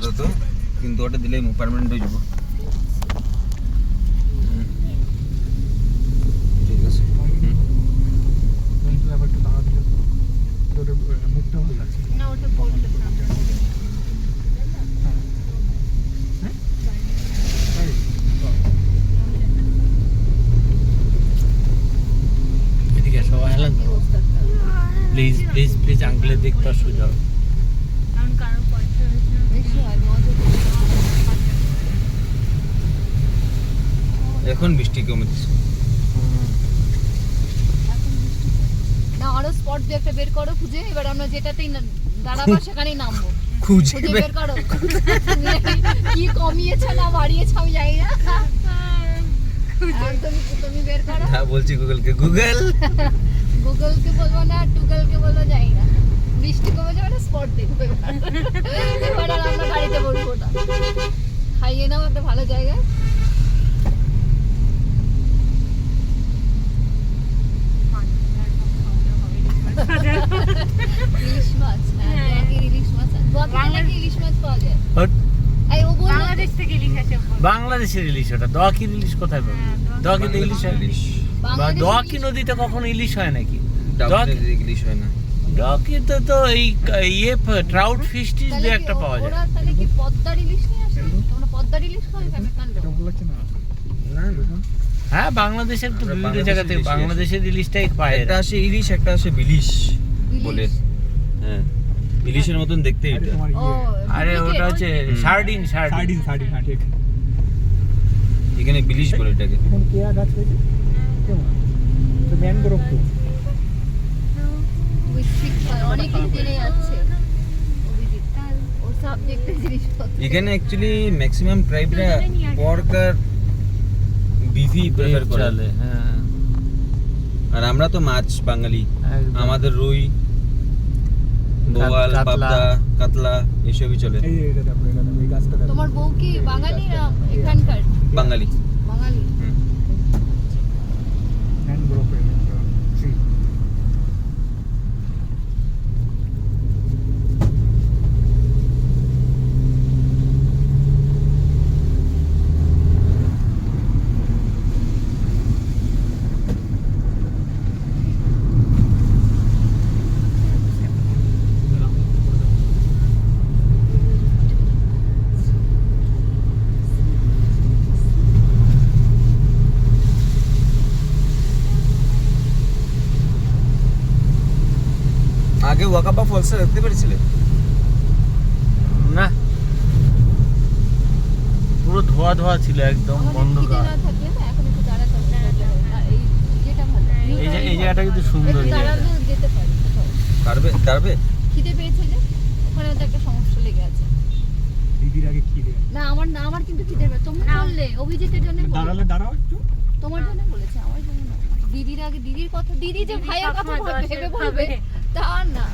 আপাতত, কিন্তু ওটা দিলেই পার্মানেন্ট হয়ে যাবো। ঠিক আছে। না ওটা পড়লে এদিকে সবাই হেলেন প্লিজ প্লিজ প্লিজ আঙ্কেলের দেখতে অসুবিধা হবে। কারণ কারো পয়সা বেশি হয় মজা এখন বৃষ্টি কমে দিচ্ছে। না আরো স্পট যে একটা বের করো খুঁজে, এবার আমরা যেটাতেই দাঁড়াবো সেখানেই নামবো। খুঁজে খুঁজে বের করো কি কমিয়েছে না বাড়িয়েছে আমি জানি না। তুমি বের করো। হ্যাঁ বলছি গুগলকে, গুগল গুগলকে বলবো না, টুগলকে বলবো যাই না। বৃষ্টি কমে যাবে না, স্পট দেখবে এবার আর আমরা গাড়িতে বসবো না। খাইয়ে নাও একটা ভালো জায়গায়। ইলিশ মাছ, হ্যাঁ দোয়াকের ইলিশ মাছ। দোয়াকে নাকি ইলিশ মাছ পাওয়া যায়। এই ও বললো বাংলাদেশ থেকে ইলিশ আসে। বাংলাদেশের ইলিশ ওটা, দোয়াকির ইলিশ কোথায় পাবে? দোয়াকির ইলিশ হয় ইলিশ বা বাংলাদেশের দোয়াকি ইলিশ- নদীতে কখনো ইলিশ হয় নাকি? ডাউনের ইলিশ হয় না। দোয়াকিতে তো এই ইয়ে ট্রাউট ফিশ টিশ তাহলে দু কি একটা পাওয়া যায়। ওরা তাহলে কি পদ্মার ইলিশ নিয়ে আসে? তোমরা পদ্মার ইলিশ খাও এখানে কাণ্ড। না না, হ্যাঁ বাংলাদেশের তো আমরা বিভিন্ন জায়গা থেকে বাংলাদেশের ইলিশই বাংলাদেশের ইলিশটাই পায় একটা এরা। আসে ইলিশ, একটা আসে বিলিশ ইলিশ? বলে। হ্যাঁ ইলিশের মতন দেখতে এটা। ও আরে ওটা হচ্ছে সার্ডিন সার্ডিন। এখানে বিলিশ বলে এটাকে। অনেকেই জেনে যাচ্ছে ও সাবজেক্টের জিনিসপত্র। এখানে অ্যাকচুয়ালি ম্যাক্সিমাম ট্রাইবরা পর্ক আর বিফি প্রেফার করে, চলে হ্যাঁ আর আমরা তো মাছ বাঙালি। একদম। আমাদের রুই, বোয়াল, কাতলা। পাবদা, কাতলা এসবই চলে। তোমার বউ কি বাঙালি না এখানকার? বাঙালি। বাঙালি। হুম। আগে ওয়াকাবা ফলসে দেখতে পেরেছিলে? না পুরো ধোয়া ধোয়া ছিল একদম আমাদের খিদে অন্ধকার। না থাকলে না এখন একটু দাঁড়াতে হবে। আর এই যেটা ভালো। এই জায়গাটা কিন্তু সুন্দর একটু জায়গা। দাঁড়ালে যেতে পারি কোথাও। পারবে পারবে? খিদে পেয়েছে যে ওখানে তো একটা সমস্যা লেগে আছে। না আমার কিন্তু খিদে পেয়েছে। তুমি বললে অভিজিতের জন্য তোমার জন্য বলেছে, আমার জন্য না। দিদির আগে দিদির কথা, দিদি যে ভাইয়ের কথা ভেবে বলবে তা না।